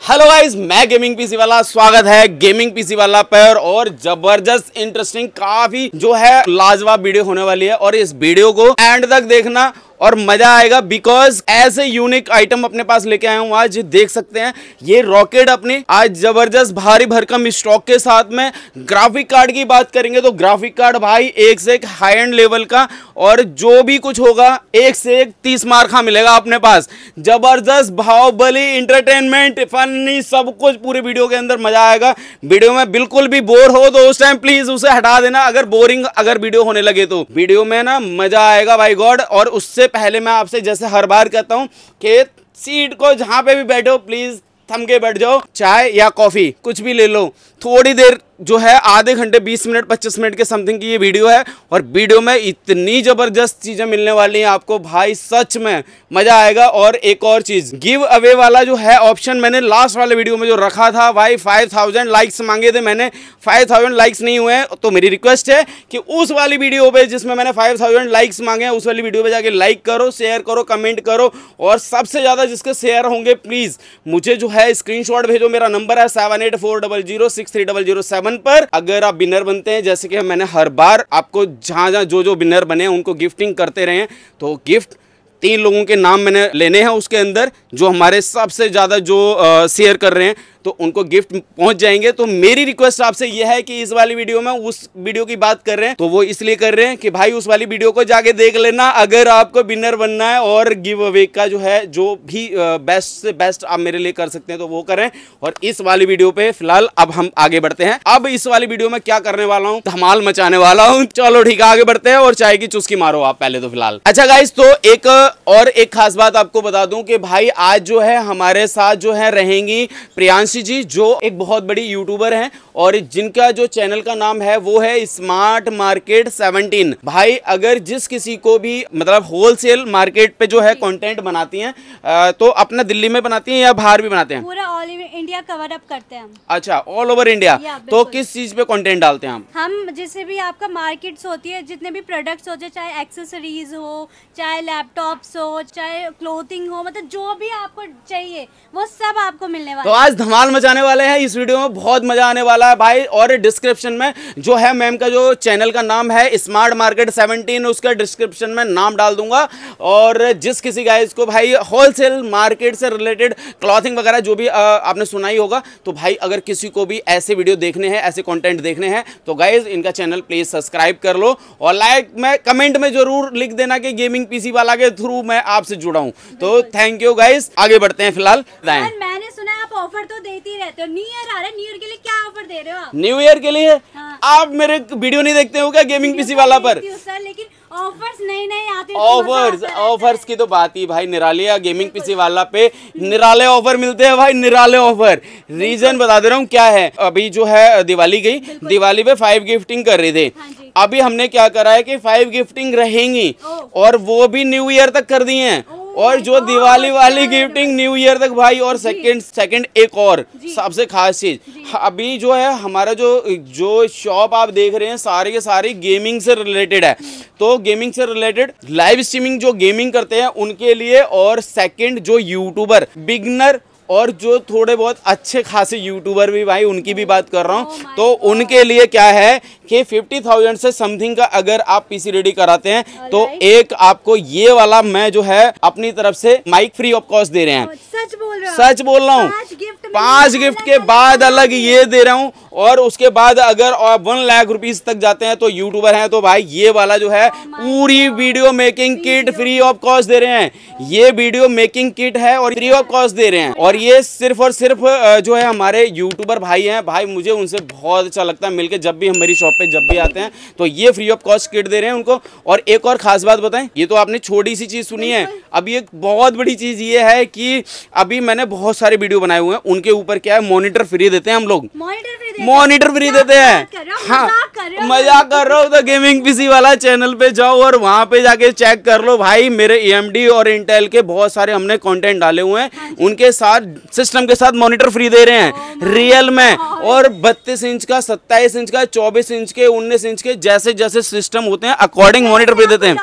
Hello guys, मैं gaming PC वाला, स्वागत है गेमिंग पीसी वाला पर। और जबरदस्त इंटरेस्टिंग काफी जो है लाजवाब वीडियो होने वाली है और इस वीडियो को एंड तक देखना और मजा आएगा बिकॉज ऐसे यूनिक आइटम अपने पास लेके आया हूं। आज देख सकते हैं ये रॉकेट अपनी आज जबरदस्त भारी भरकम स्टॉक के साथ में। ग्राफिक कार्ड की बात करेंगे तो ग्राफिक कार्ड भाई एक से एक हाई एंड लेवल का और जो भी कुछ होगा एक से एक 30 मार्का मिलेगा अपने पास। जबरदस्त बाहुबली एंटरटेनमेंट फनी सब कुछ पूरे वीडियो के अंदर मजा आएगा। वीडियो में बिल्कुल भी बोर हो तो उस टाइम प्लीज उसे हटा देना अगर बोरिंग वीडियो होने लगे तो। वीडियो में ना मजा आएगा भाई गॉड। और उससे पहले मैं आपसे जैसे हर बार कहता हूं कि सीट को जहां पे भी बैठो प्लीज थम के बैठ जाओ, चाय या कॉफी कुछ भी ले लो। थोड़ी देर जो है आधे घंटे 20 मिनट 25 मिनट के समथिंग की ये वीडियो है और वीडियो में इतनी जबरदस्त चीजें मिलने वाली हैं आपको भाई, सच में मजा आएगा। और एक और चीज, गिव अवे वाला जो है ऑप्शन मैंने लास्ट वाले वीडियो में जो रखा था भाई, 5000 लाइक्स मांगे थे मैंने, 5000 लाइक्स नहीं हुए। तो मेरी रिक्वेस्ट है कि उस वाली वीडियो पे जिसमें मैंने 5000 लाइक्स मांगे हैं उस वाली वीडियो पे जाके लाइक करो, शेयर करो, कमेंट करो और सबसे ज्यादा जिसके शेयर होंगे प्लीज मुझे जो है स्क्रीनशॉट भेजो। मेरा नंबर है 7840063007 पर। अगर आप विनर बनते हैं, जैसे कि मैंने हर बार आपको जहां जहां जो विनर बने हैं उनको गिफ्टिंग करते रहे हैं, तो गिफ्ट 3 लोगों के नाम मैंने लेने हैं उसके अंदर जो हमारे सबसे ज्यादा जो शेयर कर रहे हैं तो उनको गिफ्ट पहुंच जाएंगे। तो मेरी रिक्वेस्ट आपसे यह है कि इस वाली वीडियो में उस वीडियो की बात कर रहे हैं तो वो इसलिए कर रहे हैं कि भाई उस वाली वीडियो को जाके देख लेना अगर आपको विनर बनना है। और गिव अवे का जो है जो भी बेस्ट से बेस्ट आप मेरे लिए कर सकते हैं तो वो करें। और इस वाली वीडियो पे फिलहाल अब हम आगे बढ़ते हैं। अब इस वाली वीडियो में क्या करने वाला हूँ, धमाल मचाने वाला हूँ। चलो ठीक है, आगे बढ़ते हैं और चाय की चुस्की मारो आप पहले तो फिलहाल। अच्छा गाइस, तो एक खास बात आपको बता दूं कि भाई आज जो है हमारे साथ जो है रहेंगी प्रियांशी जी, जो एक बहुत बड़ी यूट्यूबर हैं और जिनका जो चैनल का नाम है वो है स्मार्ट मार्केट 17। भाई अगर जिस किसी को भी मतलब होलसेल मार्केट पे जो है कंटेंट बनाती हैं तो अपना दिल्ली में बनाती हैं या बाहर भी बनाते हैं? पूरा ऑल इंडिया कवर अप करते हैं हम। अच्छा, ऑल ओवर इंडिया। तो किस चीज पे कंटेंट डालते हैं हम जैसे भी आपका मार्केट्स होती है, जितने भी प्रोडक्ट्स होते हैं, चाहे एक्सेसरीज हो, चाहे लैपटॉप्स हो, चाहे क्लोथिंग हो, मतलब जो भी आपको चाहिए वो सब आपको मिलने वाला है। तो आज धमाल मचाने वाले हैं इस वीडियो में, बहुत मजा आने वाला है भाई। और डिस्क्रिप्शन में जो है मैम का जो चैनल का नाम है स्मार्ट मार्केट 17, उसका डिस्क्रिप्शन में नाम डाल दूंगा। और जिस किसी गाइस को भाई होलसेल मार्केट से रिलेटेड क्लॉथिंग वगैरह जो भी आपने सुना ही होगा, तो भाई अगर किसी को भी ऐसे वीडियो देखने हैं, ऐसे कंटेंट देखने हैं तो गाइस इनका चैनल प्लीज सब्सक्राइब कर लो और लाइक में कमेंट में जरूर लिख देना कि गेमिंग पीसी वाला के थ्रू मैं आपसे जुड़ा हूं। तो थैंक यू गाइस, आगे बढ़ते हैं फिलहाल। मैंने सुना आप ऑफर तो देते ही रहते हो, न्यू ईयर आ रहा है, न्यू ईयर के लिए क्या ऑफर दे रहे हो आप? न्यू ईयर के लिए आप मेरे वीडियो नहीं देखते हो क्या गेमिंग पीसी वाला पर? सर लेकिन ऑफर्स नए आते हैं। ऑफर्स की तो बात ही भाई निराली है। गेमिंग पीसी वाला पे निराले ऑफर मिलते हैं भाई, निराले ऑफर। रीजन बता दे रहा हूँ क्या है। अभी जो है दिवाली गई, दिवाली पे 5 गिफ्टिंग कर रहे थे। अभी हमने क्या करा है कि 5 गिफ्टिंग रहेंगी और वो भी न्यू ईयर तक कर दी हैं। और जो दिवाली वाली गिफ्टिंग न्यू ईयर तक भाई। और सेकंड एक और सबसे खास चीज, अभी जो है हमारा जो शॉप आप देख रहे हैं सारे के सारे गेमिंग से रिलेटेड है। तो गेमिंग से रिलेटेड लाइव स्ट्रीमिंग जो गेमिंग करते हैं उनके लिए, और सेकंड जो यूट्यूबर बिगनर और जो थोड़े बहुत अच्छे खासे यूट्यूबर भी भाई उनकी भी बात कर रहा हूँ, तो उनके लिए क्या है कि 50,000 से समथिंग का अगर आप पीसी रेडी कराते हैं तो एक आपको ये वाला मैं जो है अपनी तरफ से माइक फ्री ऑफ कॉस्ट दे रहे हैं। सच बोल रहा हूँ। 5 गिफ्ट के बाद अलग ये दे रहा हूँ। और उसके बाद अगर आप 1 लाख रुपीज तक जाते हैं तो यूट्यूबर हैं तो भाई ये वाला जो है पूरी video making kit free of cost दे रहे हैं। ये वीडियो मेकिंग किट है और फ्री ऑफ कॉस्ट दे रहे हैं। और ये सिर्फ और सिर्फ जो है हमारे यूट्यूबर भाई हैं। भाई मुझे उनसे बहुत अच्छा लगता है मिलके, जब भी हमारी शॉप पे जब भी आते हैं तो ये फ्री ऑफ कॉस्ट किट दे रहे हैं उनको। और एक और खास बात बताएं, ये तो आपने छोटी सी चीज सुनी है, अभी एक बहुत बड़ी चीज ये है कि अभी मैंने बहुत सारे वीडियो बनाए हुए हैं, उनके ऊपर क्या है मॉनिटर फ्री देते हैं हम लोग। मॉनिटर फ्री देते हैं। हाँ, मजाक कर रहा हूँ। तो गेमिंग पीसी वाला चैनल पे जाओ और वहां पे जाके चेक कर लो भाई, मेरे AMD और इंटेल के बहुत सारे हमने कंटेंट डाले हुए हैं, उनके साथ सिस्टम के साथ मॉनिटर फ्री दे रहे हैं रियल में। और 32 इंच का, 27 इंच का, 24 इंच के, 19 इंच के, जैसे जैसे सिस्टम होते हैं अकॉर्डिंग मॉनिटर फ्री देते हैं।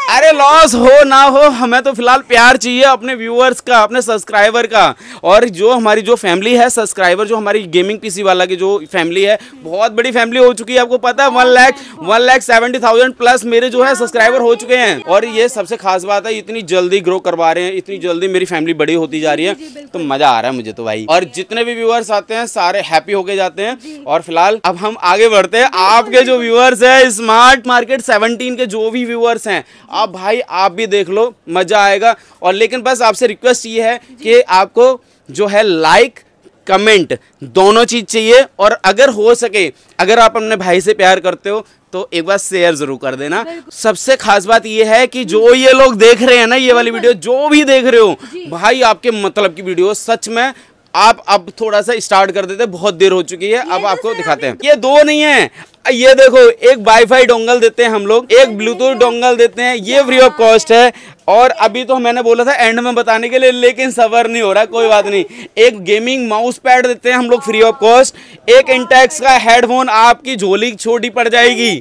अरे लॉस हो ना हो, हमें तो फिलहाल प्यार चाहिए अपने व्यूअर्स का, अपने सब्सक्राइबर का। और जो हमारी जो फैमिली है सब्सक्राइबर, जो हमारी गेमिंग पीसी वाला की जो फैमिली है, बहुत बड़ी फैमिली हो चुकी है, आपको पता है 1,70,000 प्लस मेरे जो है सब्सक्राइबर हो चुके हैं। और ये सबसे खास बात है, इतनी जल्दी ग्रो करवा रहे हैं, इतनी जल्दी मेरी फैमिली बड़ी होती जा रही है, तो मजा आ रहा है मुझे तो भाई। और जितने भी व्यूअर्स आते हैं सारे हैप्पी होके जाते हैं। और फिलहाल अब हम आगे बढ़ते हैं। आपके जो व्यूअर्स है स्मार्ट मार्केट 17 के जो भी व्यूअर्स हैं, आप भाई आप भी देख लो, मजा आएगा। और लेकिन बस आपसे रिक्वेस्ट ये है कि आपको जो है लाइक कमेंट दोनों चीज चाहिए। और अगर हो सके, अगर आप अपने भाई से प्यार करते हो तो एक बार शेयर जरूर कर देना। सबसे खास बात ये है कि जो ये लोग देख रहे हैं ना, ये वाली वीडियो जो भी देख रहे हो भाई, आपके मतलब की वीडियो सच में आप अब थोड़ा सा स्टार्ट कर देते, बहुत देर हो चुकी है, अब आपको दिखाते हैं। ये दो नहीं है, ये देखो, एक वाईफाई डोंगल देते हैं हम लोग, एक ब्लूटूथ डोंगल देते हैं, ये फ्री ऑफ कॉस्ट है। और अभी तो मैंने बोला था एंड में बताने के लिए, लेकिन सबर नहीं हो रहा, कोई बात नहीं। एक गेमिंग माउस पैड देते हैं हम लोग फ्री ऑफ कॉस्ट, एक इंटेक्स का हेडफोन, आपकी झोली छोटी पड़ जाएगी।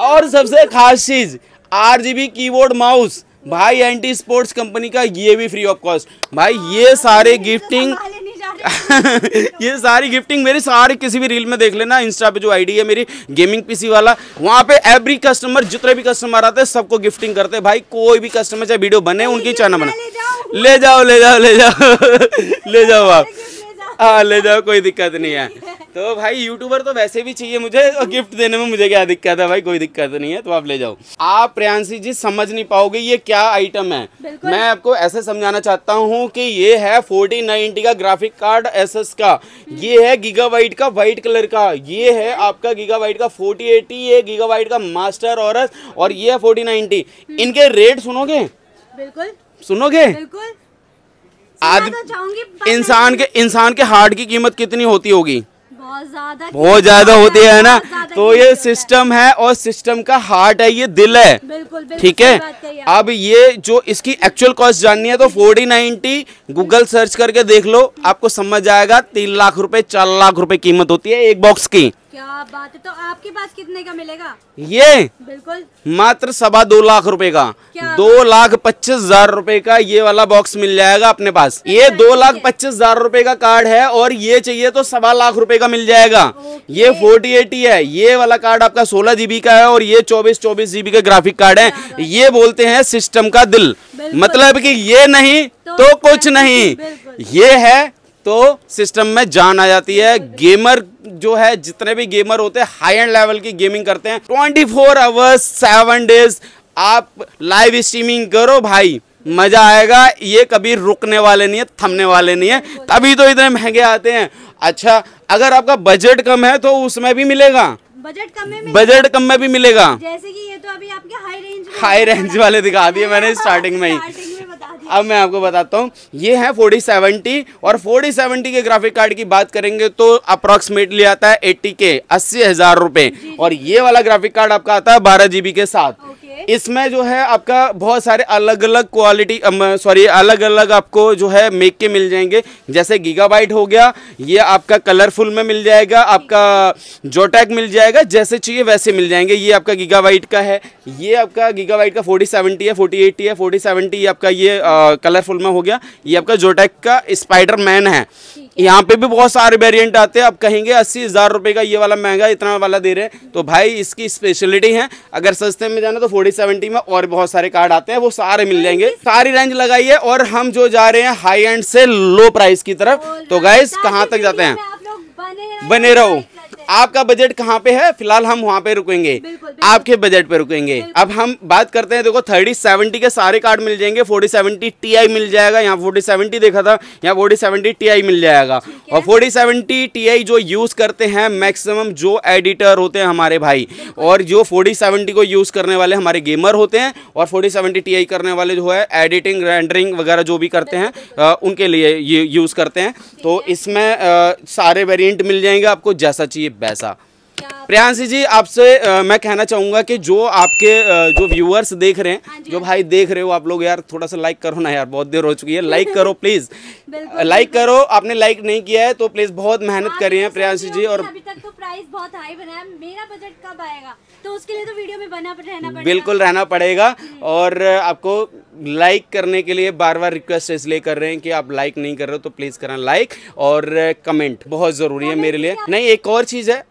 और सबसे खास चीज RGB कीबोर्ड माउस भाई, एंटी स्पोर्ट्स कंपनी का, ये भी फ्री ऑफ कॉस्ट भाई। ये सारे गिफ्टिंग ये सारी गिफ्टिंग मेरी सारी, किसी भी रील में देख लेना, इंस्टा पे जो आईडी है मेरी गेमिंग पीसी वाला, वहां पे एवरी कस्टमर, जितने भी कस्टमर आते हैं सबको गिफ्टिंग करते हैं भाई। कोई भी कस्टमर चाहे वीडियो बने, उनकी चैनल बने, ले जाओ ले जाओ ले जाओ ले जाओ आप, हाँ ले जाओ, कोई दिक्कत नहीं है। तो भाई यूट्यूबर तो वैसे भी चाहिए मुझे, और गिफ्ट देने में मुझे क्या दिक्कत है भाई, कोई दिक्कत नहीं है, तो आप ले जाओ। आप प्रियांशी जी समझ नहीं पाओगे ये क्या आइटम है। मैं आपको ऐसे समझाना चाहता हूँ कि ये है 4090 का ग्राफिक कार्ड एसएस का, ये है गीगाबाइट का व्हाइट कलर का, ये है आपका गीगाबाइट का 4080, ये गीगाबाइट का मास्टर ऑरस, और ये है 4090। इनके रेट सुनोगे? बिल्कुल सुनोगे। बिल्कुल। इंसान के हार्ट की कीमत कितनी होती होगी? बहुत ज्यादा होती है ना। तो ये सिस्टम है, और सिस्टम का हार्ट है, ये दिल है, ठीक है। अब ये जो इसकी एक्चुअल कॉस्ट जाननी है तो 4090 गूगल सर्च करके देख लो, आपको समझ आएगा। 3 लाख रुपए 4 लाख रुपए कीमत होती है एक बॉक्स की। क्या बात है। तो आपके पास कितने का मिलेगा ये? बिल्कुल मात्र 2.25 लाख रुपए का, 2,25,000 रुपए का ये वाला बॉक्स मिल जाएगा अपने पास। ये 2,25,000 रुपए का कार्ड है, और ये चाहिए तो 2.25 लाख रुपए का मिल जाएगा। ये 4080 है, ये वाला कार्ड आपका 16 GB का है, और ये 24 GB का ग्राफिक कार्ड है। ये बोलते हैं सिस्टम का दिल, मतलब कि ये नहीं तो कुछ नहीं, ये है तो सिस्टम में जान आ जाती है। गेमर जो है, जितने भी गेमर होते हैं हाई एंड लेवल की गेमिंग करते हैं, 24 आवर्स 7 डेज आप लाइव स्ट्रीमिंग करो भाई, मजा आएगा। ये कभी रुकने वाले नहीं है, थमने वाले नहीं है, तभी तो इतने महंगे आते हैं। अच्छा, अगर आपका बजट कम है तो उसमें भी मिलेगा, बजट कम में भी मिलेगा। जैसे कि ये तो अभी आपके हाई रेंज वाले दिखा दिए मैंने स्टार्टिंग में ही। अब मैं आपको बताता हूँ, ये है 4070, और 4070 के ग्राफिक कार्ड की बात करेंगे तो अप्रोक्सीमेटली आता है 80K 80,000 रुपए। और ये वाला ग्राफिक कार्ड आपका आता है 12 GB के साथ। इसमें जो है आपका बहुत सारे अलग अलग क्वालिटी, अलग अलग आपको जो है मेक के मिल जाएंगे। जैसे गीगाबाइट हो गया, ये आपका कलरफुल में मिल जाएगा, आपका जोटैक मिल जाएगा, जैसे चाहिए वैसे मिल जाएंगे। ये आपका गीगाबाइट का है, ये आपका गीगाबाइट का 4070 है, 4080 है, 4070 आपका ये कलरफुल में हो गया। ये आपका जोटैक का स्पाइडरमैन है। यहाँ पे भी बहुत सारे वेरिएंट आते हैं। अब कहेंगे 80,000 रुपए का ये वाला महंगा, इतना वाला दे रहे हैं, तो भाई इसकी स्पेशलिटी है। अगर सस्ते में जाना तो 4070 में और बहुत सारे कार्ड आते हैं, वो सारे मिल जाएंगे। सारी रेंज लगाई है, और हम जो जा रहे हैं हाई एंड से लो प्राइस की तरफ। तो गाइस कहाँ तक जाते हैं, बने रहो। आपका बजट कहाँ पे है, फिलहाल हम वहाँ पे रुकेंगे, आपके बजट पे रुकेंगे। अब हम बात करते हैं, देखो 3070 के सारे कार्ड मिल जाएंगे। 4070 Ti मिल जाएगा, यहाँ 4070 देखा था, यहाँ 4070 Ti मिल जाएगा। और 4070 Ti जो यूज करते हैं मैक्सिमम जो एडिटर होते हैं हमारे भाई, और जो 4070 को यूज करने वाले हमारे गेमर होते हैं, और 4070 Ti करने वाले जो है एडिटिंग रेंडरिंग वगैरह जो भी करते हैं उनके लिए ये यूज करते हैं। तो इसमें सारे वेरिएंट मिल जाएंगे आपको, जैसा चाहिए वैसा। प्रियांशी जी आपसे मैं कहना चाहूंगा कि जो आपके जो व्यूअर्स देख रहे हैं, जो भाई देख रहे हो आप लोग, यार थोड़ा सा लाइक करो ना यार, बहुत देर हो चुकी है, लाइक करो प्लीज, लाइक करो। आपने लाइक नहीं किया है तो प्लीज, बहुत मेहनत कर रही हैं प्रियांशी जी। और अभी तक तो प्राइस बहुत हाई बना है, मेरा बजट कब आएगा, तो उसके लिए तो वीडियो में बना रहना पड़ेगा। बिल्कुल रहना पड़ेगा। और आपको लाइक करने के लिए बार बार रिक्वेस्ट इसलिए कर रहे हैं कि आप लाइक नहीं कर रहे हो तो प्लीज करना लाइक, और कमेंट बहुत जरूरी है मेरे लिए। नहीं, एक और चीज है,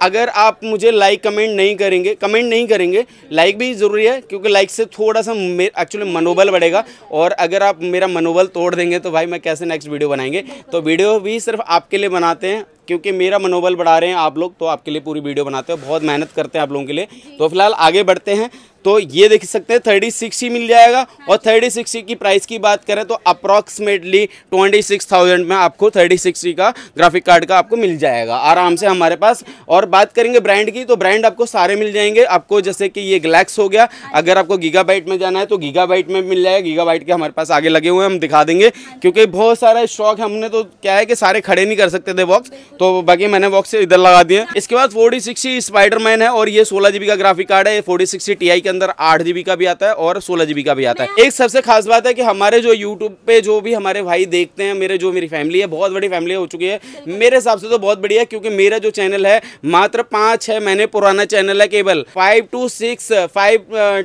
अगर आप मुझे लाइक कमेंट नहीं करेंगे, लाइक भी जरूरी है, क्योंकि लाइक से थोड़ा सा एक्चुअली मनोबल बढ़ेगा, और अगर आप मेरा मनोबल तोड़ देंगे तो भाई मैं कैसे नेक्स्ट वीडियो बनाएंगे। तो वीडियो भी सिर्फ आपके लिए बनाते हैं, क्योंकि मेरा मनोबल बढ़ा रहे हैं आप लोग, तो आपके लिए पूरी वीडियो बनाते हैं, बहुत मेहनत करते हैं आप लोगों के लिए। तो फिलहाल आगे बढ़ते हैं। तो ये देख सकते हैं 3060 मिल जाएगा, और 3060 की प्राइस की बात करें तो अप्रॉक्सीमेटली 26,000 में आपको 3060 का ग्राफिक कार्ड का आपको मिल जाएगा आराम से हमारे पास। और बात करेंगे ब्रांड की, तो ब्रांड आपको सारे मिल जाएंगे आपको, जैसे कि ये गैलेक्स हो गया, अगर आपको गीगाबाइट में जाना है तो गीगाबाइट में मिल जाएगा। गीगाबाइट के हमारे पास आगे लगे हुए हैं, हम दिखा देंगे, क्योंकि बहुत सारा स्टॉक हमने तो क्या है कि सारे खड़े नहीं कर सकते थे बॉक्स, तो बाकी मैंने बॉक्स इधर लगा दिए। इसके बाद 4060 स्पाइडरमैन है, और ये 16 GB का ग्राफिक कार्ड है। 4060 Ti के अंदर 8 GB का भी आता है और 16 GB का भी आता है। एक सबसे खास बात है कि हमारे जो यूट्यूब पे जो भी हमारे भाई देखते हैं, मेरी फैमिली है, बहुत बड़ी फैमिली हो चुकी है, मेरे हिसाब से तो बहुत बढ़िया है, क्योंकि मेरा जो चैनल है मात्र 5-6 महीने पुराना चैनल है, केवल 5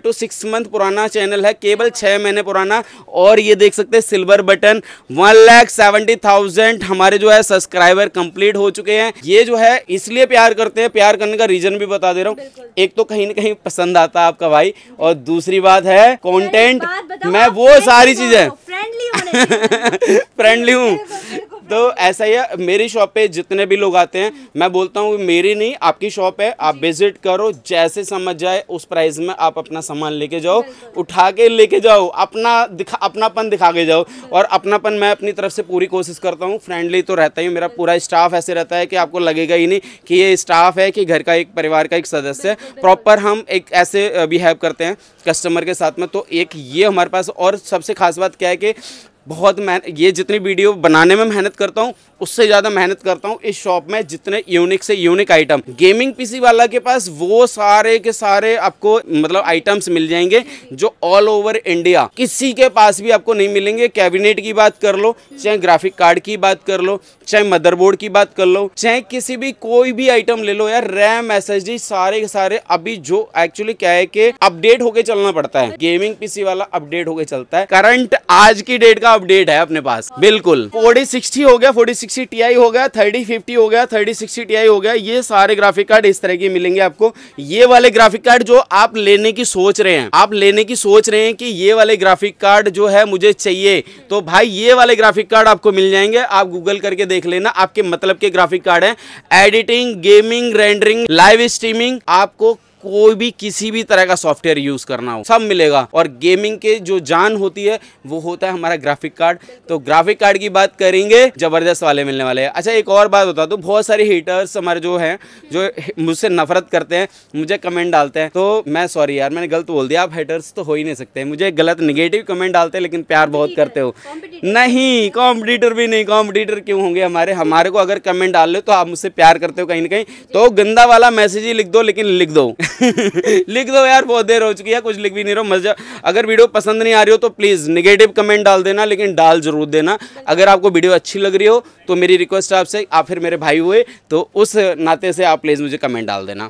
to 6 मंथ पुराना चैनल है, केवल 6 महीने पुराना। और ये देख सकते हैं सिल्वर बटन, 1,70,000 हमारे जो है सब्सक्राइबर कंप्लीट हो चुके हैं। ये जो है इसलिए प्यार करते हैं, प्यार करने का रीजन भी बता दे रहा हूँ। एक तो कहीं ना कहीं पसंद आता है आपका भाई, और दूसरी बात है कंटेंट, मैं वो सारी चीजें फ्रेंडली हूँ। तो ऐसा ही है, मेरी शॉप पे जितने भी लोग आते हैं, मैं बोलता हूँ मेरी नहीं आपकी शॉप है, आप विजिट करो, जैसे समझ जाए उस प्राइस में आप अपना सामान लेके जाओ, उठा के लेके जाओ, अपनापन दिखा के जाओ। और अपनापन मैं अपनी तरफ से पूरी कोशिश करता हूँ, फ्रेंडली तो रहता ही, मेरा पूरा स्टाफ ऐसे रहता है कि आपको लगेगा ही नहीं कि ये स्टाफ है, कि घर का एक परिवार का एक सदस्य है। प्रॉपर हम एक ऐसे बिहेव करते हैं कस्टमर के साथ में। तो एक ये हमारे पास, और सबसे खास बात क्या है कि बहुत ये जितनी वीडियो बनाने में मेहनत करता हूँ, उससे ज़्यादा मेहनत करता हूँ इस शॉप में, जितने यूनिक से यूनिक आइटम गेमिंग पीसी वाला के पास वो सारे के सारे आपको मतलब आइटम्स मिल जाएंगे जो ऑल ओवर इंडिया किसी के पास भी आपको नहीं मिलेंगे। कैबिनेट की बात कर लो, चाहे ग्राफिक कार्ड की बात कर लो, चाहे मदरबोर्ड की बात कर लो, चाहे किसी भी कोई भी आइटम ले लो यार, रैम SSD सारे के सारे अभी जो एक्चुअली क्या है कि अपडेट होके चलना पड़ता है, गेमिंग पीसी वाला अपडेट होके चलता है। करंट आज की डेट का अपडेट है अपने पास बिल्कुल। 4060 हो गया, 4060 Ti हो गया, 3050 हो गया, 3060 Ti हो गया, ये सारे ग्राफिक कार्ड इस तरह के मिलेंगे आपको। ये वाले ग्राफिक कार्ड जो आप लेने की सोच रहे हैं, कि ये वाले ग्राफिक कार्ड जो है मुझे चाहिए, तो भाई ये वाले ग्राफिक कार्ड आपको मिल जाएंगे। आप गूगल करके देख लेना, आपके मतलब के ग्राफिक कार्ड हैं। Editing, gaming, rendering, live streaming, आपको कोई भी किसी भी तरह का सॉफ्टवेयर यूज करना हो सब मिलेगा। और गेमिंग के जो जान होती है वो होता है हमारा ग्राफिक कार्ड। तो ग्राफिक कार्ड की बात करेंगे, जबरदस्त वाले मिलने वाले हैं। अच्छा एक और बात बता दूं, बहुत सारे हेटर्स हमारे जो हैं, जो मुझसे नफरत करते हैं, मुझे कमेंट डालते हैं, तो मैं सॉरी यार मैंने गलत बोल दिया, आप हेटर्स तो हो ही नहीं सकते, मुझे गलत निगेटिव कमेंट डालते हैं, लेकिन प्यार बहुत करते हो। नहीं, कॉम्पिटिटर भी नहीं, कॉम्पिटिटर क्यों होंगे हमारे को अगर कमेंट डाल लो तो आप मुझसे प्यार करते हो कहीं ना कहीं, तो गंदा वाला मैसेज ही लिख दो, लेकिन लिख दो लिख दो यार, बहुत देर हो चुकी है, कुछ लिख भी नहीं रहो, मजा। अगर वीडियो पसंद नहीं आ रही हो तो प्लीज निगेटिव कमेंट डाल देना, लेकिन डाल जरूर देना। अगर आपको वीडियो अच्छी लग रही हो तो मेरी रिक्वेस्ट आपसे, आप फिर मेरे भाई हुए तो उस नाते से आप प्लीज मुझे कमेंट डाल देना,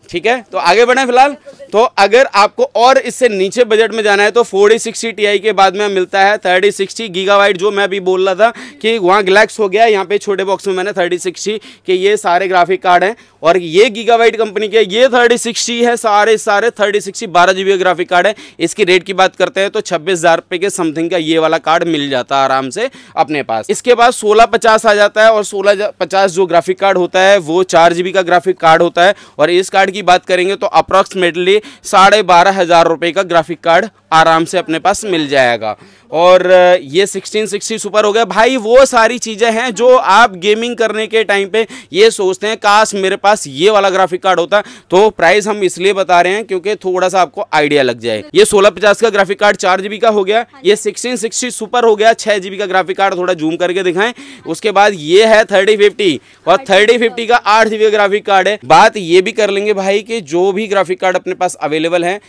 ठीक है। तो आगे बढ़े फिलहाल। तो अगर आपको और इससे नीचे बजट में जाना है तो 4060 Ti के बाद में मिलता है 3060 GB, जो मैं भी बोल रहा था कि वहाँ गैलेक्स हो गया, यहाँ पे छोटे बॉक्स में मैंने 3060 के ये सारे ग्राफिक कार्ड हैं, और ये गीगाबाइट कंपनी के ये 3060 है, सारे 3060 12 GB का ग्राफिक कार्ड है। इसकी रेट की बात करते हैं तो 26,000 रुपये के समथिंग का ये वाला कार्ड मिल जाता है आराम से अपने पास। इसके बाद 1650 आ जाता है, और 1650 जो ग्राफिक कार्ड होता है वो 4 GB का ग्राफिक कार्ड होता है। और इस कार्ड की बात करेंगे तो अप्रॉक्सीमेटली 12,500 रुपये का ग्राफिक कार्ड आराम से अपने पास मिल जाएगा। और ये 1660 सुपर हो गया भाई। वो सारी चीज़ें हैं जो आप गेमिंग करने के टाइम पे ये सोचते हैं काश मेरे पास पास ये वाला ग्राफिक कार्ड होता। तो प्राइस हम इसलिए बता रहे हैं क्योंकि थोड़ा सा आपको आइडिया लग जाए। ये 1650 का ग्राफिक कार्ड 4 GB का हो गया, ये 1660 सुपर हो गया 6 GB का ग्राफिक कार्ड, थोड़ा जूम करके दिखाएं। उसके बाद ये है 3050 और 3050 का 8 GB का ग्राफिक कार्ड है। बात ये भी कर लेंगे भाई कि जो भी ग्राफिक कार्ड अपने पास अवेलेबल है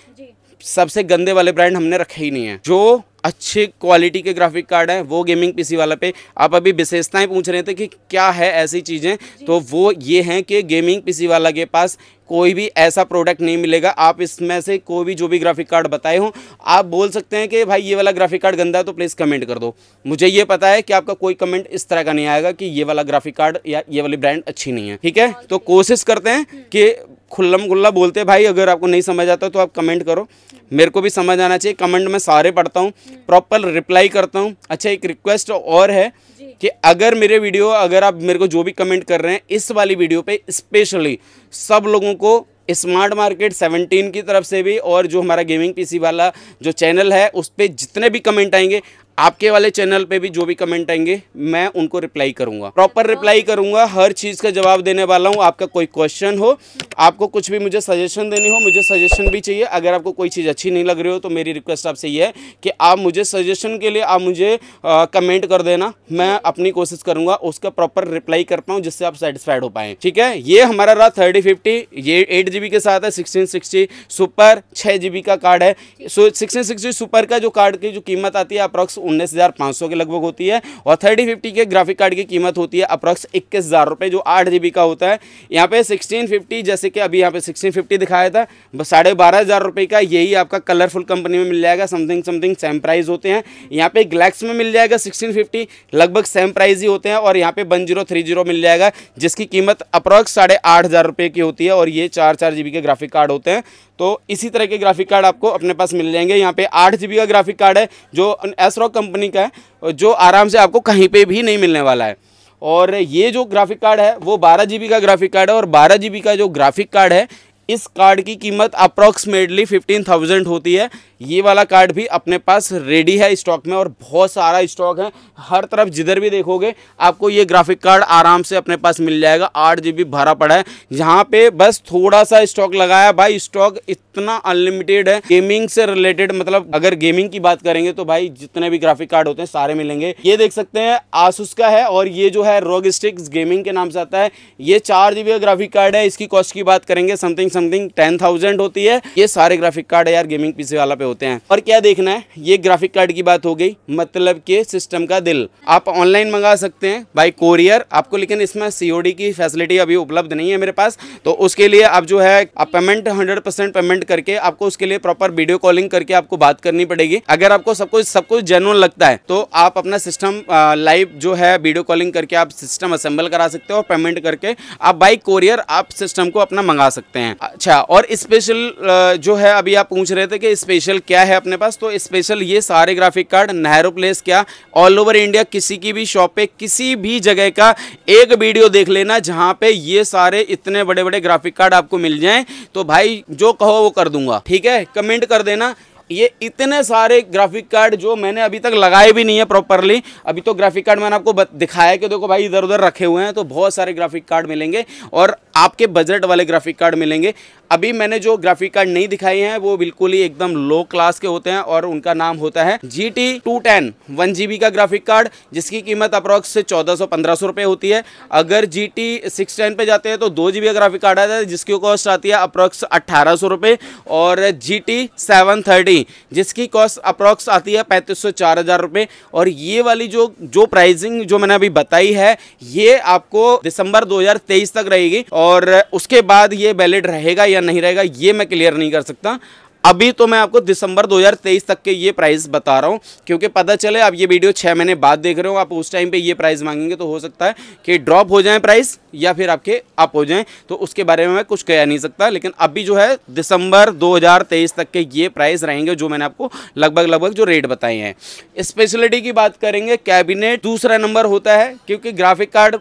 सबसे गंदे वाले ब्रांड हमने रखे ही नहीं है। जो अच्छे क्वालिटी के ग्राफिक कार्ड है वो गेमिंग पीसी वाला पे। आप अभी विशेषताएं पूछ रहे थे कि क्या है ऐसी चीज़ें, तो वो ये हैं कि गेमिंग पीसी वाला के पास कोई भी ऐसा प्रोडक्ट नहीं मिलेगा। आप इसमें से कोई भी जो भी ग्राफिक कार्ड बताए हो, आप बोल सकते हैं कि भाई ये वाला ग्राफिक कार्ड गंदा है तो प्लीज़ कमेंट कर दो। मुझे ये पता है कि आपका कोई कमेंट इस तरह का नहीं आएगा कि ये वाला ग्राफिक कार्ड या ये वाली ब्रांड अच्छी नहीं है, ठीक है। तो कोशिश करते हैं कि खुल्लम खुल्ला बोलते हैं भाई। अगर आपको नहीं समझ आता तो आप कमेंट करो, मेरे को भी समझ आना चाहिए। कमेंट में सारे पढ़ता हूँ, प्रॉपर रिप्लाई करता हूँ। अच्छा, एक रिक्वेस्ट और है कि अगर मेरे वीडियो, अगर आप मेरे को जो भी कमेंट कर रहे हैं इस वाली वीडियो पे स्पेशली सब लोगों को स्मार्ट मार्केट 17 की तरफ से भी और जो हमारा गेमिंग पीसी वाला जो चैनल है उस पर जितने भी कमेंट आएंगे, आपके वाले चैनल पे भी जो भी कमेंट आएंगे मैं उनको रिप्लाई करूंगा, प्रॉपर रिप्लाई करूंगा, हर चीज़ का जवाब देने वाला हूं। आपका कोई क्वेश्चन हो, आपको कुछ भी मुझे सजेशन देनी हो, मुझे सजेशन भी चाहिए। अगर आपको कोई चीज़ अच्छी नहीं लग रही हो तो मेरी रिक्वेस्ट आपसे ये है कि आप मुझे सजेशन के लिए आप मुझे कमेंट कर देना, मैं अपनी कोशिश करूँगा उसका प्रॉपर रिप्लाई कर पाऊँ जिससे आप सेटिस्फाइड हो पाएँ, ठीक है। ये हमारा रहा 3050, ये 8 GB के साथ है। 1660 सुपर 6 GB का कार्ड है। 1660 सुपर का जो कार्ड की जो कीमत आती है अप्रॉक्स 19,500 के लगभग होती है और 3050 के ग्राफिक कार्ड की कीमत होती है अप्रॉक्स 21,000 रुपये जो 8 GB का होता है। यहाँ पे 1650 जैसे कि अभी यहाँ पे 1650 दिखाया था 12,500 रुपये का, यही आपका कलरफुल कंपनी में मिल जाएगा। समथिंग सेम प्राइस होते हैं। यहाँ पे ग्लैक्स में मिल जाएगा 1650, लगभग सेम प्राइस ही होते हैं। और यहाँ पे 1030 मिल जाएगा जिसकी कीमत अप्रॉक्स 8,500 रुपये की होती है और ये 4 GB के ग्राफिक कार्ड होते हैं। तो इसी तरह के ग्राफिक कार्ड आपको अपने पास मिल जाएंगे। यहाँ पे 8 GB का ग्राफिक कार्ड है जो एसरॉक कंपनी का है, जो आराम से आपको कहीं पे भी नहीं मिलने वाला है। और ये जो ग्राफिक कार्ड है वो 12 GB का ग्राफिक कार्ड है और 12 GB का जो ग्राफिक कार्ड है इस कार्ड की कीमत अप्रॉक्सीमेटली 15,000 होती है। ये वाला कार्ड भी अपने पास रेडी है स्टॉक में और बहुत सारा स्टॉक है। हर तरफ जिधर भी देखोगे आपको ये ग्राफिक कार्ड आराम से अपने पास मिल जाएगा। 8 GB भरा पड़ा है, जहाँ पे बस थोड़ा सा स्टॉक लगाया। भाई स्टॉक इतना अनलिमिटेड है गेमिंग से रिलेटेड, मतलब अगर गेमिंग की बात करेंगे तो भाई जितने भी ग्राफिक कार्ड होते हैं सारे मिलेंगे। ये देख सकते हैं आसूस का है और ये जो है रोग स्टिक्स गेमिंग के नाम से आता है। ये 4 GB का ग्राफिक कार्ड है। इसकी कॉस्ट की बात करेंगे समथिंग 10,000 होती है। ये सारे ग्राफिक कार्ड है यार गेमिंग पीसी वाला पे होते हैं। और क्या देखना है, ये ग्राफिक कार्ड की बात हो गई, मतलब के सिस्टम का दिल। आप ऑनलाइन मंगा सकते हैं बाय कोरियर आपको, लेकिन इसमें COD की फैसिलिटी अभी उपलब्ध नहीं है मेरे पास। तो उसके लिए आप जो है आप पेमेंट 100% पेमेंट करके आपको उसके लिए प्रॉपर वीडियो कॉलिंग करके आपको बात करनी पड़ेगी। अगर आपको सब कुछ जेन्युइन लगता है तो आप अपना सिस्टम लाइव जो है वीडियो कॉलिंग करके आप सिस्टम असेंबल करा सकते हो और पेमेंट करके आप बाय कोरियर आप सिस्टम को अपना मंगा सकते हैं। अच्छा, और स्पेशल जो है अभी आप पूछ रहे थे कि स्पेशल क्या है अपने पास, तो स्पेशल ये सारे ग्राफिक कार्ड नेहरू प्लेस क्या ऑल ओवर इंडिया किसी की भी शॉप पे किसी भी जगह का एक वीडियो देख लेना जहां पे ये सारे इतने बड़े बड़े ग्राफिक कार्ड आपको मिल जाएं, तो भाई जो कहो वो कर दूंगा, ठीक है। कमेंट कर देना। ये इतने सारे ग्राफिक कार्ड जो मैंने अभी तक लगाए भी नहीं है प्रॉपरली। अभी तो ग्राफिक कार्ड मैंने आपको दिखाया कि देखो भाई इधर उधर रखे हुए हैं, तो बहुत सारे ग्राफिक कार्ड मिलेंगे और आपके बजट वाले ग्राफिक कार्ड मिलेंगे। अभी मैंने जो ग्राफिक कार्ड नहीं दिखाए हैं वो बिल्कुल ही एकदम लो क्लास के होते हैं और उनका नाम होता है GT 210 1 GB का ग्राफिक कार्ड, जिसकी कीमत अप्रॉक्स से 1400-1500 रुपये होती है। अगर GT 610 पे जाते हैं तो 2 GB का ग्राफिक कार्ड आता है जिसकी कॉस्ट आती है अप्रॉक्स 1800 रुपये। और GT 730 जिसकी कॉस्ट अप्रॉक्स आती है 3500-4000 रुपये। और ये वाली जो प्राइसिंग जो मैंने अभी बताई है ये आपको दिसंबर 2023 तक रहेगी और उसके बाद ये वैलिड रहेगा या नहीं रहेगा ये मैं क्लियर नहीं कर सकता। अभी तो मैं आपको दिसंबर 2023 तक के ये प्राइस बता रहा हूँ क्योंकि पता चले आप ये वीडियो 6 महीने बाद देख रहे हो, आप उस टाइम पे ये प्राइस मांगेंगे तो हो सकता है कि ड्रॉप हो जाए प्राइस या फिर आपके अप हो जाएं, तो उसके बारे में मैं कुछ कह नहीं सकता। लेकिन अभी जो है दिसंबर 2023 तक के ये प्राइस रहेंगे जो मैंने आपको लगभग जो रेट बताए हैं। स्पेशलिटी की बात करेंगे, कैबिनेट दूसरा नंबर होता है क्योंकि ग्राफिक कार्ड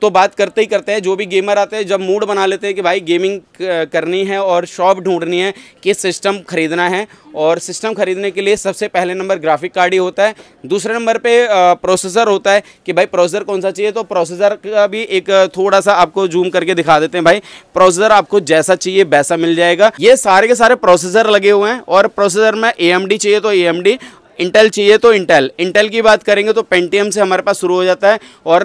तो बात करते ही करते हैं। जो भी गेमर आते हैं जब मूड बना लेते हैं कि भाई गेमिंग करनी है और शॉप ढूंढनी है कि सिस्टम खरीदना है, और सिस्टम खरीदने के लिए सबसे पहले नंबर ग्राफिक कार्ड ही होता है, दूसरे नंबर पे प्रोसेसर होता है कि भाई प्रोसेसर कौन सा चाहिए। तो प्रोसेसर का भी एक थोड़ा सा आपको जूम करके दिखा देते हैं भाई। प्रोसेसर आपको जैसा चाहिए वैसा मिल जाएगा। ये सारे के सारे प्रोसेसर लगे हुए हैं, और प्रोसेसर में AMD चाहिए तो AMD, इंटेल चाहिए तो इंटेल की बात करेंगे तो पेंटियम से हमारे पास शुरू हो जाता है, और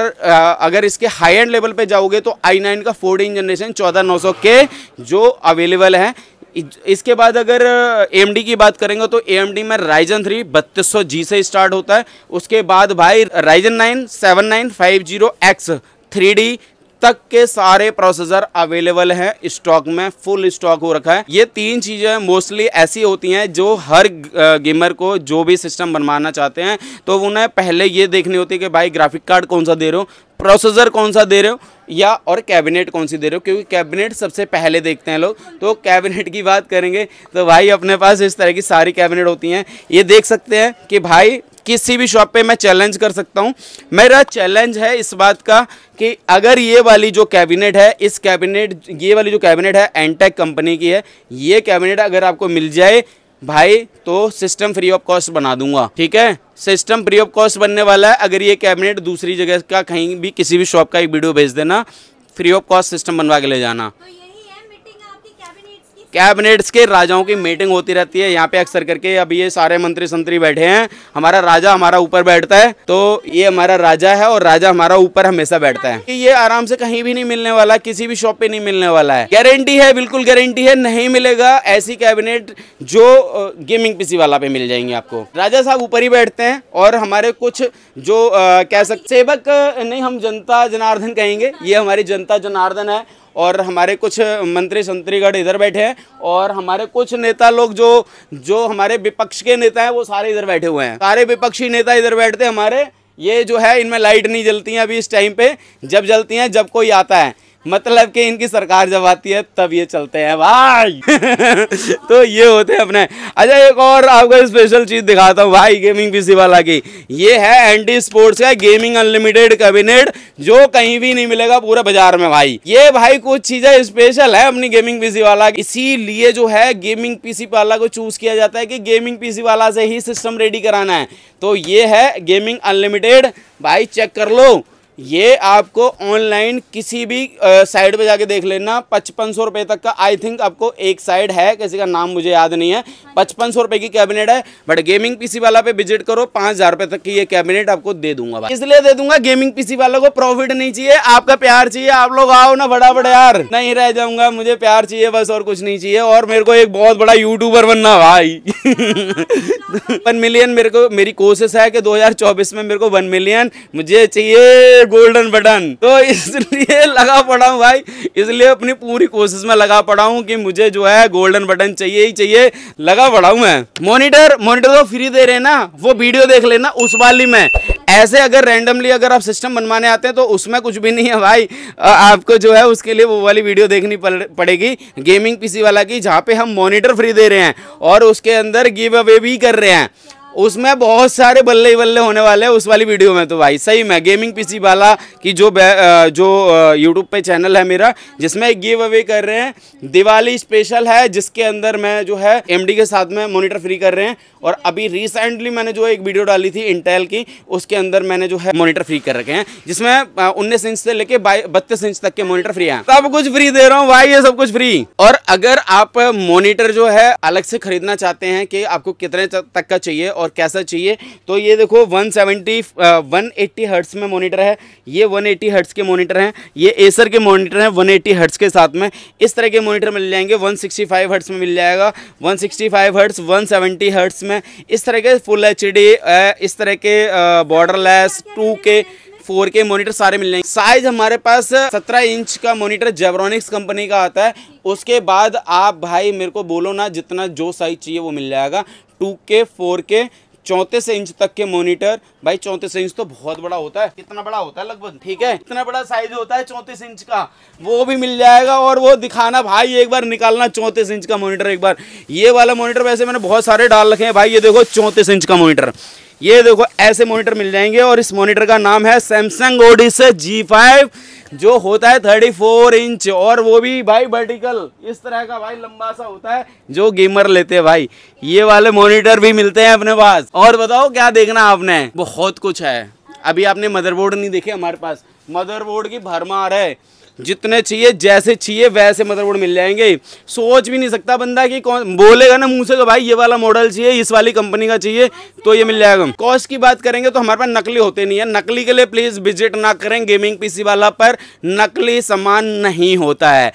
अगर इसके हाई एंड लेवल पे जाओगे तो i9 का 14 जनरेशन 14900K जो अवेलेबल है। इसके बाद अगर AMD की बात करेंगे तो AMD में Ryzen 3 3200G से स्टार्ट होता है। उसके बाद भाई Ryzen 9 7950X 3D तक के सारे प्रोसेसर अवेलेबल हैं स्टॉक में, फुल स्टॉक हो रखा है। ये तीन चीज़ें मोस्टली ऐसी होती हैं जो हर गेमर को जो भी सिस्टम बनवाना चाहते हैं तो उन्हें पहले ये देखनी होती है कि भाई ग्राफिक कार्ड कौन सा दे रहे हो, प्रोसेसर कौन सा दे रहे हो, या और कैबिनेट कौन सी दे रहे हो, क्योंकि कैबिनेट सबसे पहले देखते हैं लोग। तो कैबिनेट की बात करेंगे तो भाई अपने पास इस तरह की सारी कैबिनेट होती हैं। ये देख सकते हैं कि भाई किसी भी शॉप पे मैं चैलेंज कर सकता हूँ। मेरा चैलेंज है इस बात का कि अगर ये वाली जो कैबिनेट है, ये वाली जो कैबिनेट है एंटेक कंपनी की है, ये कैबिनेट अगर आपको मिल जाए भाई तो सिस्टम फ्री ऑफ कॉस्ट बना दूंगा। ठीक है, सिस्टम फ्री ऑफ कॉस्ट बनने वाला है। अगर ये कैबिनेट दूसरी जगह का कहीं भी किसी भी शॉप का एक वीडियो भेज देना, फ्री ऑफ कॉस्ट सिस्टम बनवा के ले जाना। कैबिनेट्स के राजाओं की मीटिंग होती रहती है यहाँ पे अक्सर करके। अब ये सारे मंत्री संतरी बैठे हैं, हमारा राजा हमारा ऊपर बैठता है, तो ये हमारा राजा है और राजा हमारा ऊपर हमेशा बैठता है। कि ये आराम से कहीं भी नहीं मिलने वाला, किसी भी शॉप पे नहीं मिलने वाला है, गारंटी है, बिल्कुल गारंटी है, नहीं मिलेगा ऐसी कैबिनेट जो गेमिंग पीसी वाला पे मिल जाएंगे आपको। राजा साहब ऊपर ही बैठते हैं और हमारे कुछ जो कह सकते सेवक नहीं, हम जनता जनार्दन कहेंगे, ये हमारी जनता जनार्दन है। और हमारे कुछ मंत्री संतरीगढ़ इधर बैठे हैं, और हमारे कुछ नेता लोग जो हमारे विपक्ष के नेता हैं वो सारे इधर बैठे हुए हैं। सारे विपक्षी नेता इधर बैठते हैं हमारे। ये जो है इनमें लाइट नहीं जलती हैं अभी इस टाइम पे, जब जलती हैं जब कोई आता है, मतलब कि इनकी सरकार जब आती है तब ये चलते हैं भाई। तो ये होते हैं अपने। अच्छा एक और आपको स्पेशल चीज दिखाता हूँ भाई गेमिंग पीसी वाला की। ये है एंटी स्पोर्ट्स का गेमिंग अनलिमिटेड कैबिनेट जो कहीं भी नहीं मिलेगा पूरे बाजार में भाई। ये भाई कुछ चीजें स्पेशल है अपनी गेमिंग पीसी वाला, इसीलिए जो है गेमिंग पीसी वाला को चूज किया जाता है कि गेमिंग पीसी वाला से ही सिस्टम रेडी कराना है। तो ये है गेमिंग अनलिमिटेड भाई, चेक कर लो। ये आपको ऑनलाइन किसी भी साइड पे जाके देख लेना, 5500 रुपये तक का आई थिंक आपको एक साइड है, किसी का नाम मुझे याद नहीं है, 5500 रुपये की कैबिनेट है। बट गेमिंग पीसी वाला पे विजिट करो, 5000 रुपये तक की ये कैबिनेट आपको दे दूंगा भाई। इसलिए दे दूंगा, गेमिंग पीसी वाला को प्रॉफिट नहीं चाहिए, आपका प्यार चाहिए। आप लोग आओ ना फटाफट यार, नहीं रह जाऊंगा, मुझे प्यार चाहिए बस, और कुछ नहीं चाहिए। और मेरे को एक बहुत बड़ा यूट्यूबर बनना भाई। 1 मिलियन मेरी कोशिश है कि 2024 में मेरे को 1 मिलियन मुझे चाहिए गोल्डन बटन। तो इसलिए लगा पड़ा हूँ भाई, इसलिए अपनी पूरी कोशिश में लगा पड़ा हूँ कि मुझे जो है गोल्डन बटन चाहिए ही चाहिए, लगा पड़ा हूँ मैं। मॉनिटर तो फ्री दे रहे हैं ना, वो वीडियो देख लेना उस वाली में। ऐसे अगर रैंडमली अगर आप सिस्टम बनवाने आते हैं तो उसमें कुछ भी नहीं है भाई, आपको जो है उसके लिए वो वाली वीडियो देखनी पड़ेगी गेमिंग पीसी वाला की, जहाँ पे हम मॉनिटर फ्री दे रहे हैं और उसके अंदर गिव अवे भी कर रहे हैं। उसमें बहुत सारे बल्ले बल्ले होने वाले हैं उस वाली वीडियो में। तो भाई सही में गेमिंग पीसी वाला की जो यूट्यूब पे चैनल है मेरा, जिसमें गिव अवे कर रहे हैं, दिवाली स्पेशल है, जिसके अंदर मैं जो है एमडी के साथ में मॉनिटर फ्री कर रहे हैं। और अभी रिसेंटली मैंने जो एक वीडियो डाली थी इंटेल की, उसके अंदर मैंने जो है मॉनिटर फ्री कर रखे हैं, जिसमें 19 इंच से लेके 32 इंच तक के मॉनिटर फ्री हैं। सब कुछ फ्री दे रहा हूँ भाई, ये सब कुछ फ्री। और अगर आप मॉनिटर जो है अलग से खरीदना चाहते हैं कि आपको कितने तक का चाहिए और कैसा चाहिए, तो ये देखो 180 हर्ट्ज में मॉनिटर है, ये 180 हर्ट्ज के मॉनिटर हैं, ये एसर के मॉनिटर हैं 180 हर्ट्ज के साथ में। इस तरह के मॉनिटर मिल जाएंगे, 165 हर्ट्ज में मिल जाएगा, 165 हर्ट्ज, 170 हर्ट्ज में, इस तरह के फुल एचडी, इस तरह के बॉर्डरलेस 2K 4K मॉनिटर सारे मिल जाएंगे। साइज हमारे पास 17 इंच का मॉनिटर जेब्रॉनिक्स कंपनी का आता है। उसके बाद आप भाई मेरे को बोलो ना, जितना जो साइज चाहिए वो मिल जाएगा। 2K 4K 34 इंच तक के मॉनिटर भाई, 34 इंच तो बहुत बड़ा होता है, कितना बड़ा होता है लगभग, ठीक है, इतना बड़ा साइज होता है 34 इंच का, वो भी मिल जाएगा। और वो दिखाना भाई, एक बार निकालना 34 इंच का मॉनिटर एक बार। ये वाला मॉनिटर वैसे मैंने बहुत सारे डाल रखे हैं भाई, ये देखो 34 इंच का मॉनिटर, ये देखो ऐसे मॉनिटर मिल जाएंगे और इस मॉनिटर का नाम है सैमसंग ओडिसे G5 जो होता है 34 इंच और वो भी भाई वर्टिकल इस तरह का भाई लंबा सा होता है जो गेमर लेते हैं भाई। ये वाले मॉनिटर भी मिलते हैं अपने पास। और बताओ क्या देखना आपने, बहुत कुछ है। अभी आपने मदरबोर्ड नहीं देखे हमारे पास, मदरबोर्ड की भरमार है, जितने चाहिए जैसे चाहिए वैसे मदरबोर्ड मिल जाएंगे। सोच भी नहीं सकता बंदा कि कौन बोलेगा ना मुंह से कि भाई ये वाला मॉडल चाहिए, इस वाली कंपनी का चाहिए, तो ये मिल जाएगा। कॉस्ट की बात करेंगे तो हमारे पास नकली होते नहीं है। नकली के लिए प्लीज विजिट ना करें गेमिंग पीसी वाला पर, नकली सामान नहीं होता है।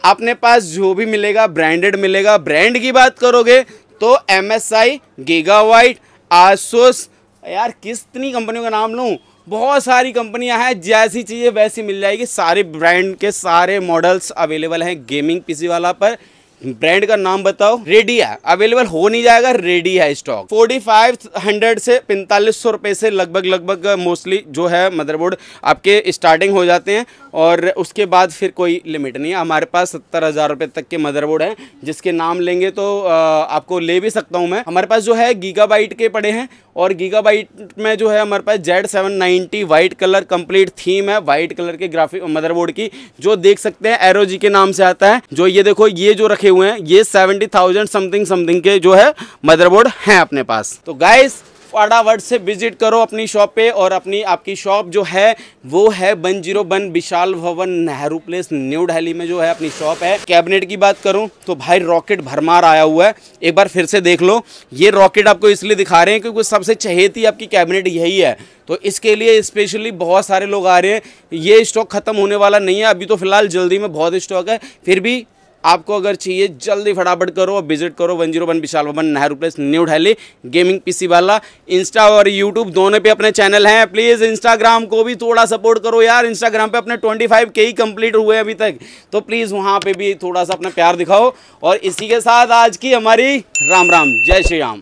अपने पास जो भी मिलेगा ब्रांडेड मिलेगा। ब्रांड की बात करोगे तो MSI, गीगाबाइट, आसूस, यार कितनी कंपनियों का नाम लूँ, बहुत सारी कंपनियां हैं, जैसी चाहिए वैसी मिल जाएगी। सारे ब्रांड के सारे मॉडल्स अवेलेबल हैं गेमिंग पीसी वाला पर। ब्रांड का नाम बताओ, रेडी है, अवेलेबल हो नहीं जाएगा, रेडी है स्टॉक। 4500 से 4500 रुपये से लगभग मोस्टली जो है मदरबोर्ड आपके स्टार्टिंग हो जाते हैं और उसके बाद फिर कोई लिमिट नहीं है। हमारे पास 70,000 रुपये तक के मदरबोर्ड हैं, जिसके नाम लेंगे तो आपको ले भी सकता हूं मैं। हमारे पास जो है गीगाबाइट के पड़े हैं और गीगाबाइट में जो है हमारे पास Z790 white colour complete theme है, वाइट कलर के ग्राफिक मदरबोर्ड की, जो देख सकते हैं एरोजी के नाम से आता है। जो ये देखो ये जो रखे हुए हैं ये 70,000 समथिंग के जो है मदरबोर्ड हैं अपने पास। तो गाइस फटाफट से विजिट करो अपनी शॉप पे। और आपकी शॉप जो है वो है 101 विशाल भवन नेहरू प्लेस न्यू दिल्ली में जो है अपनी शॉप है। कैबिनेट की बात करूं तो भाई रॉकेट भरमार आया हुआ है, एक बार फिर से देख लो। ये रॉकेट आपको इसलिए दिखा रहे हैं क्योंकि सबसे चहेती आपकी कैबिनेट यही है, तो इसके लिए स्पेशली बहुत सारे लोग आ रहे हैं। ये स्टॉक खत्म होने वाला नहीं है अभी, तो फिलहाल जल्दी में बहुत स्टॉक है। फिर भी आपको अगर चाहिए जल्दी फटाफट करो और विजिट करो 101 विशाल भवन Nehru place new Delhi gaming PC वाला। इंस्टा और यूट्यूब दोनों पे अपने चैनल हैं, प्लीज़ इंस्टाग्राम को भी थोड़ा सपोर्ट करो यार। इंस्टाग्राम पे अपने 25K ही कंप्लीट हुए अभी तक, तो प्लीज़ वहाँ पे भी थोड़ा सा अपना प्यार दिखाओ। और इसी के साथ आज की हमारी राम राम, जय श्री राम।